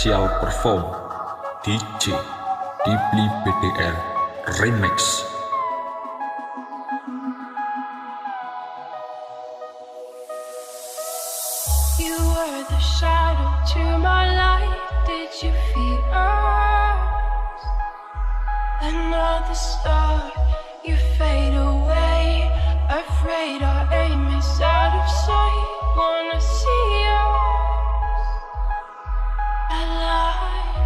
special perform DJ DIYRoomDecor Remix. You were the shadow to my light. Did you feel us? Another star, you fade away. Afraid our aim is out of sight. Wanna see us alive.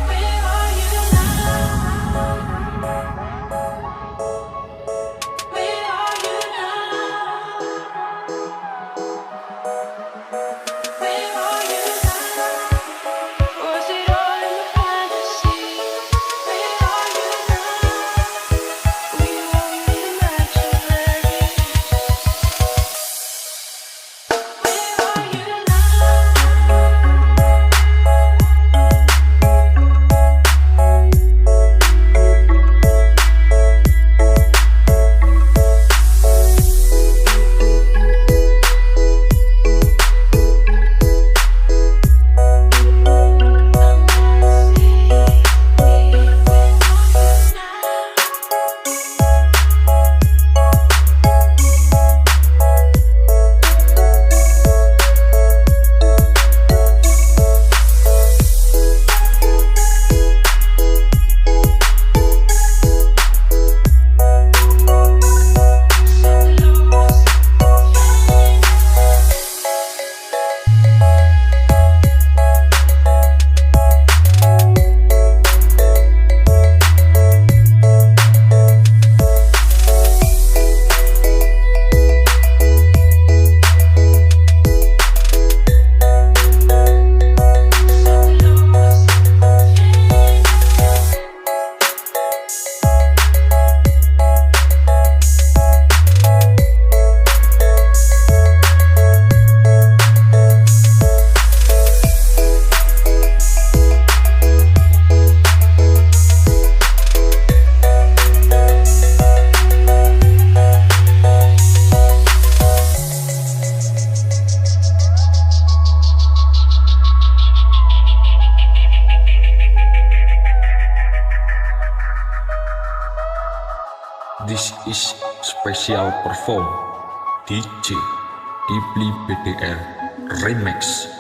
Where are you now? Where are you now? Where are you now? Was it all in the fantasy? Where are you now? We only imaginary. Where are you This is special perform DJ DIYRoomDecor Remix.